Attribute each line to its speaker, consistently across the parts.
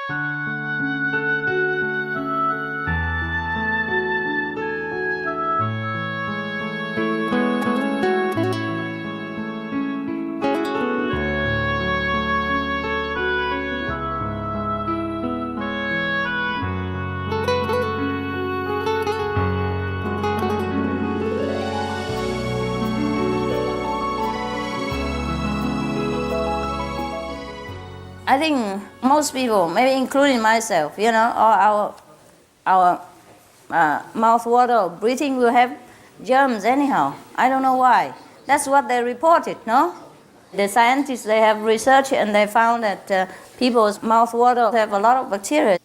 Speaker 1: I think most people, maybe including myself, or our mouth water or breathing will have germs anyhow. I don't know why. That's what they reported, no? The scientists, they have researched and they found that people's mouth water have a lot of bacteria.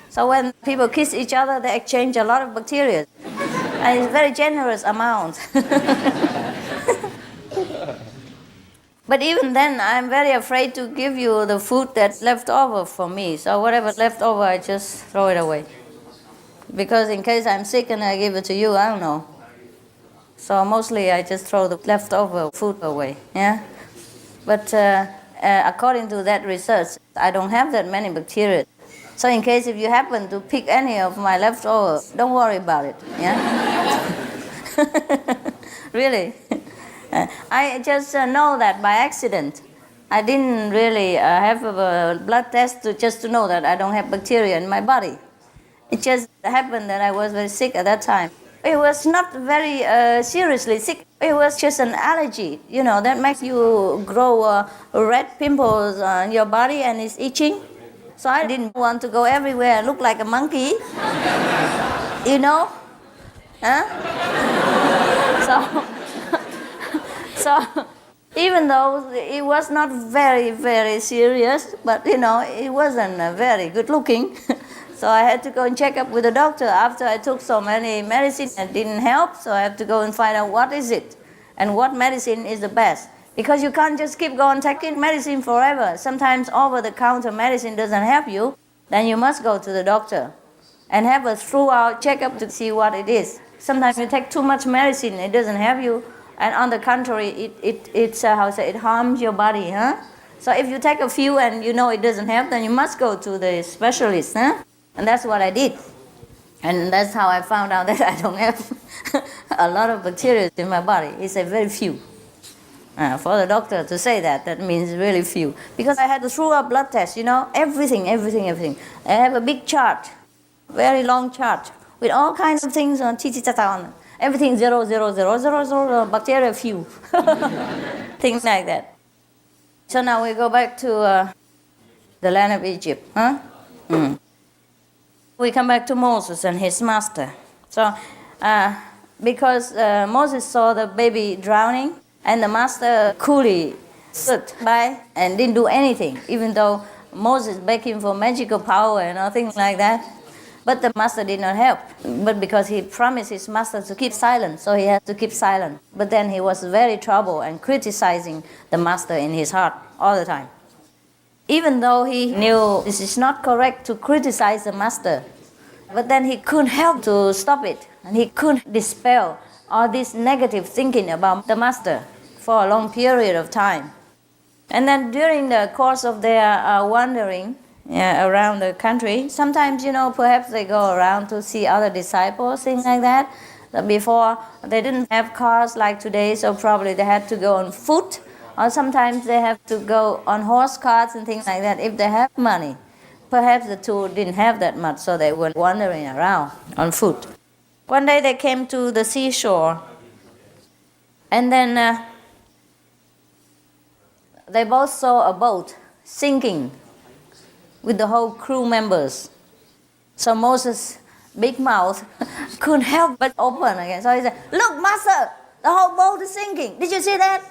Speaker 1: So when people kiss each other, they exchange a lot of bacteria. And it's a very generous amount. But even then, I'm very afraid to give you the food that's left over for me. So whatever's left over, I just throw it away. Because in case I'm sick and I give it to you, I don't know. So mostly I just throw the leftover food away. Yeah. But according to that research, I don't have that many bacteria. So in case if you happen to pick any of my leftover, don't worry about it. Yeah. Really. I just know that by accident. I didn't really have a blood test just to know that I don't have bacteria in my body. It just happened that I was very sick at that time. It was not very seriously sick. It was just an allergy, that makes you grow red pimples on your body and it's itching. So I didn't want to go everywhere and look like a monkey, Huh? So even though it was not very, very serious, but it wasn't very good looking. So I had to go and check up with the doctor after I took so many medicines and didn't help. So I have to go and find out what is it and what medicine is the best. Because you can't just keep going taking medicine forever. Sometimes over-the-counter medicine doesn't help you. Then you must go to the doctor and have a thorough checkup to see what it is. Sometimes you take too much medicine, it doesn't help you. And on the contrary, it harms your body, huh? So if you take a few and it doesn't help, then you must go to the specialist, huh? And that's what I did. And that's how I found out that I don't have a lot of bacteria in my body. It's a very few. For the doctor to say that means really few. Because I had to throw a blood test, everything. I have a big chart, very long chart, with all kinds of things on on. Everything 0, 0, 0, 0, 0, bacteria few. Things like that. So now we go back to the land of Egypt. Huh? We come back to Moses and his master. So because Moses saw the baby drowning, and the master coolly stood by and didn't do anything, even though Moses begged him for magical power and things like that. But the master did not help. But because he promised his master to keep silent, so he had to keep silent. But then he was very troubled and criticizing the master in his heart all the time. Even though he knew this is not correct to criticize the master, but then he couldn't help to stop it. And he couldn't dispel all this negative thinking about the master for a long period of time. And then during the course of their wandering, around the country. Sometimes, perhaps they go around to see other disciples, things like that. Before, they didn't have cars like today, so probably they had to go on foot. Or sometimes they have to go on horse carts and things like that if they have money. Perhaps the two didn't have that much, so they were wandering around on foot. One day they came to the seashore, and then they both saw a boat sinking with the whole crew members. So Moses' big mouth couldn't help but open again. So he said, "Look, master, the whole boat is sinking. Did you see that?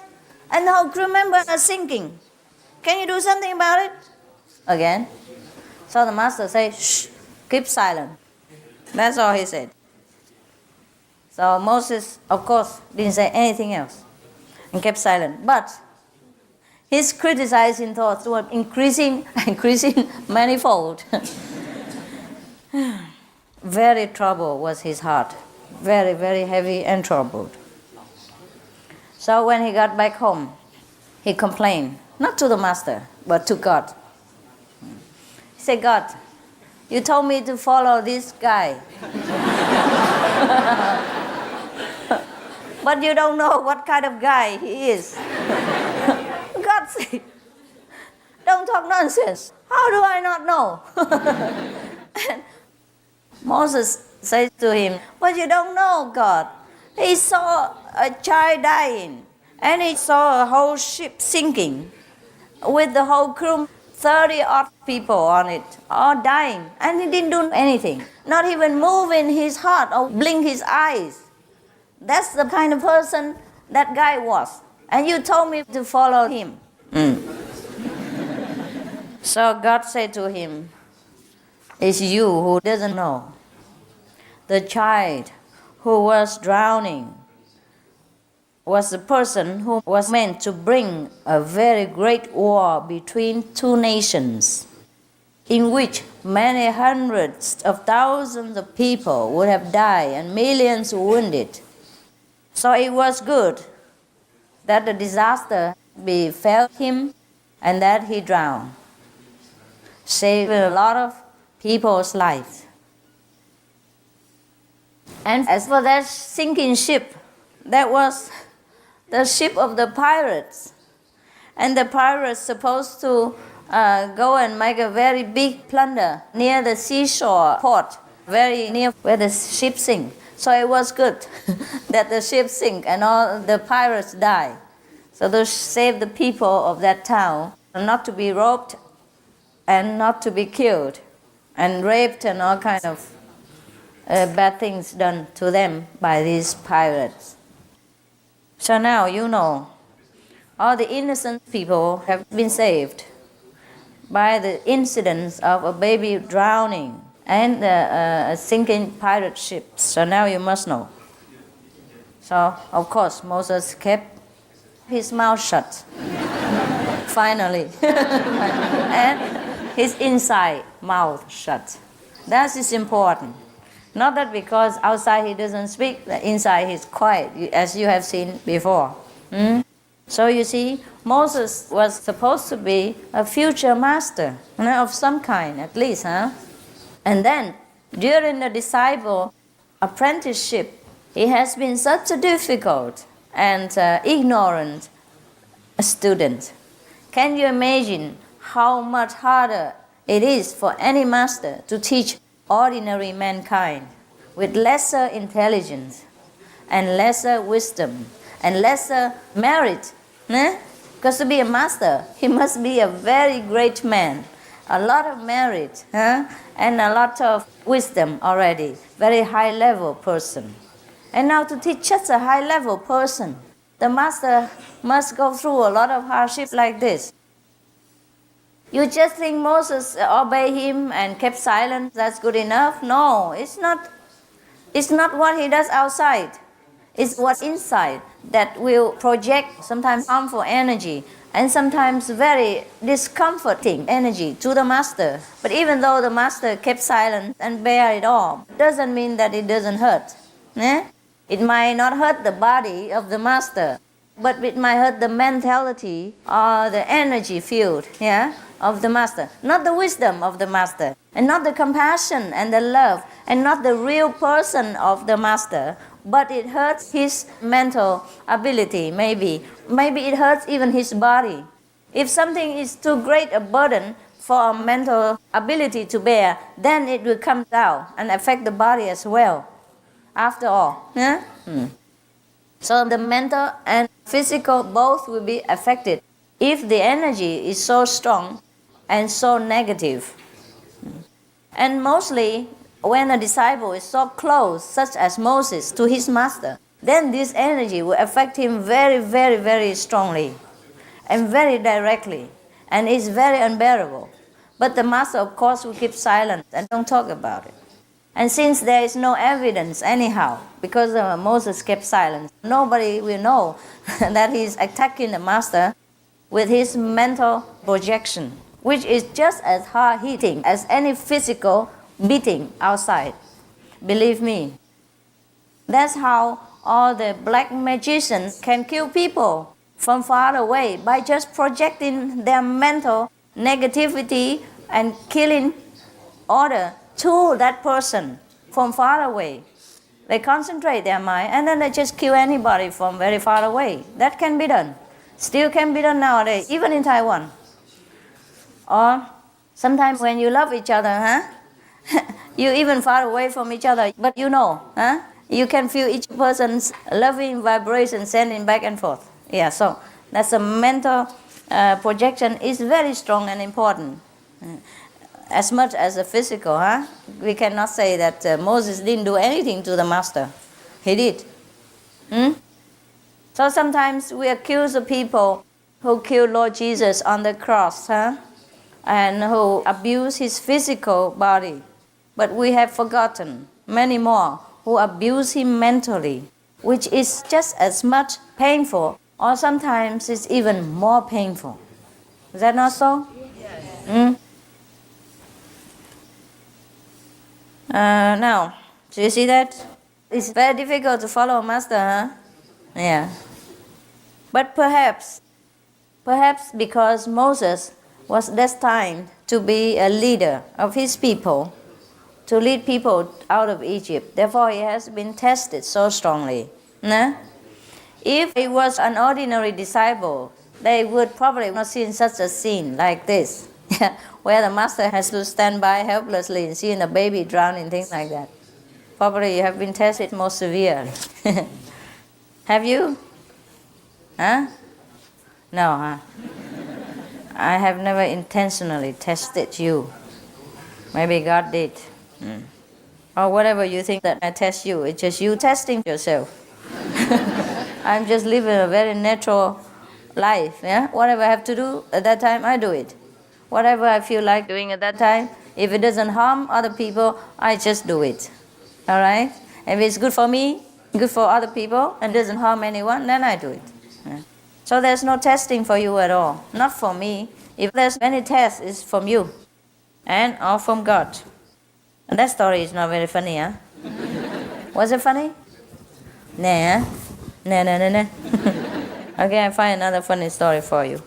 Speaker 1: And the whole crew members are sinking. Can you do something about it?" Again. So the master said, "Shh, keep silent." That's all he said. So Moses, of course, didn't say anything else and kept silent. But his criticizing thoughts were increasing manifold. Very troubled was his heart. Very, very heavy and troubled. So when he got back home, he complained, not to the master, but to God. He He said, God, you told me to follow this guy. But you don't know what kind of guy he is. God said, don't talk nonsense. How do I not know? And Moses said to him, but you don't know, God. He saw a child dying, and he saw a whole ship sinking with the whole crew, 30-odd people on it, all dying, and he didn't do anything, not even move in his heart or blink his eyes. That's the kind of person that guy was. And you told me to follow him. So God said to him, it's you who doesn't know. The child who was drowning was the person who was meant to bring a very great war between two nations, in which many hundreds of thousands of people would have died and millions wounded. So it was good that the disaster befell him and that he drowned, saved a lot of people's lives. And as for that sinking ship, that was the ship of the pirates. And the pirates supposed to go and make a very big plunder near the seashore port, very near where the ship sank. So it was good that the ship sank and all the pirates died. So to save the people of that town, not to be robbed and not to be killed and raped and all kind of bad things done to them by these pirates. So now you know, all the innocent people have been saved by the incidents of a baby drowning and a sinking pirate ship. So now you must know. So, of course, Moses kept his mouth shut, finally, and his inside mouth shut. That is important. Not that because outside he doesn't speak, that inside he's quiet, as you have seen before. So you see, Moses was supposed to be a future master, of some kind at least, And then, during the disciple apprenticeship, he has been such a difficult and ignorant student. Can you imagine how much harder it is for any master to teach ordinary mankind with lesser intelligence and lesser wisdom and lesser merit? Because to be a master, he must be a very great man, a lot of merit, and a lot of wisdom already, very high level person. And now to teach such a high level person, the master must go through a lot of hardship like this. You just think Moses obeyed him and kept silent, that's good enough? No, it's not. It's not what he does outside. It's what's inside that will project sometimes harmful energy and sometimes very discomforting energy to the master. But even though the master kept silent and bear it all, doesn't mean that it doesn't hurt. It might not hurt the body of the master, but it might hurt the mentality or the energy field of the master. Not the wisdom of the master, and not the compassion and the love, and not the real person of the master, but it hurts his mental ability, maybe. Maybe it hurts even his body. If something is too great a burden for a mental ability to bear, then it will come down and affect the body as well, after all. So the mental and physical both will be affected if the energy is so strong and so negative. And mostly, when a disciple is so close, such as Moses, to his master, then this energy will affect him very, very, very strongly and very directly, and is very unbearable. But the master, of course, will keep silent and don't talk about it. And since there is no evidence anyhow, because Moses kept silent, nobody will know that he is attacking the master with his mental projection, which is just as hard-hitting as any physical beating outside. Believe me. That's how all the black magicians can kill people from far away, by just projecting their mental negativity and killing order to that person from far away. They concentrate their mind and then they just kill anybody from very far away. That can be done. Still can be done nowadays, even in Taiwan. Or sometimes when you love each other, you even far away from each other, but you know, you can feel each person's loving vibration sending back and forth. Yeah, so that's a mental projection is very strong and important. As much as the physical, we cannot say that Moses didn't do anything to the master. He did. So sometimes we accuse the people who killed Lord Jesus on the cross, and who abuse his physical body. But we have forgotten many more who abuse him mentally, which is just as much painful, or sometimes it's even more painful. Is that not so? Yes. Now, do you see that? It's very difficult to follow a master, Yeah. But perhaps because Moses was destined to be a leader of his people, to lead people out of Egypt, therefore he has been tested so strongly. If he was an ordinary disciple, they would probably not seen such a scene like this, where the master has to stand by helplessly and seeing a baby drowning, things like that. Probably you have been tested more severely. Have you? No, I have never intentionally tested you. Maybe God did. Or whatever you think that I test you, it's just you testing yourself. I'm just living a very natural life. Whatever I have to do at that time, I do it. Whatever I feel like doing at that time, if it doesn't harm other people, I just do it. All right? If it's good for me, good for other people, and doesn't harm anyone, then I do it. So there's no testing for you at all. Not for me. If there's any test, it's from you and or from God. And that story is not very funny, Was it funny? Nah. Nah. Okay, I find another funny story for you.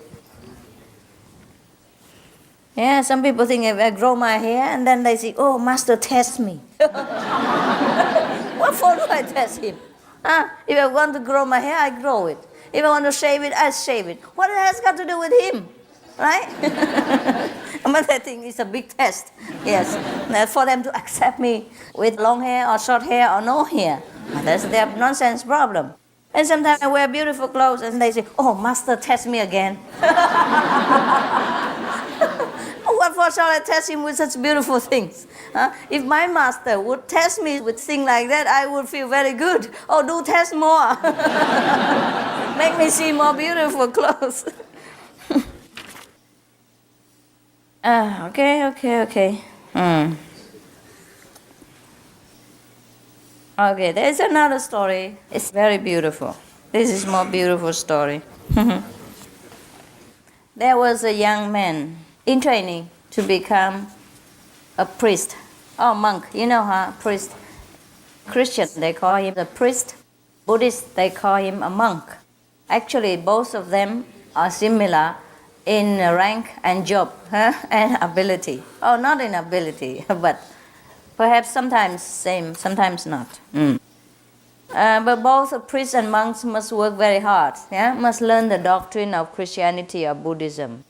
Speaker 1: Yeah, some people think if I grow my hair and then they say, oh, master, test me. What for do I test him? If I want to grow my hair, I grow it. If I want to shave it, I shave it. What it has got to do with him? Right? But I think it's a big test. Yes. For them to accept me with long hair or short hair or no hair. That's their nonsense problem. And sometimes I wear beautiful clothes and they say, oh, master, test me again. What for shall I test him with such beautiful things? If my master would test me with things like that, I would feel very good. Oh, do test more. Make me see more beautiful clothes. Okay. Okay, there's another story. It's very beautiful. This is more beautiful story. There was a young man in training to become a priest or monk. You know, priest. Christian, they call him a priest. Buddhist, they call him a monk. Actually, both of them are similar in rank and job and ability. Oh, not in ability, but perhaps sometimes same, sometimes not. But both priests and monks must work very hard. Must learn the doctrine of Christianity or Buddhism.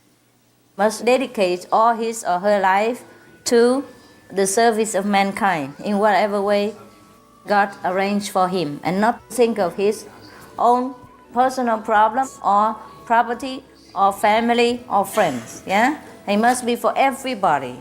Speaker 1: Must dedicate all his or her life to the service of mankind in whatever way God arranged for him, and not think of his own personal problem or property or family or friends. He must be for everybody.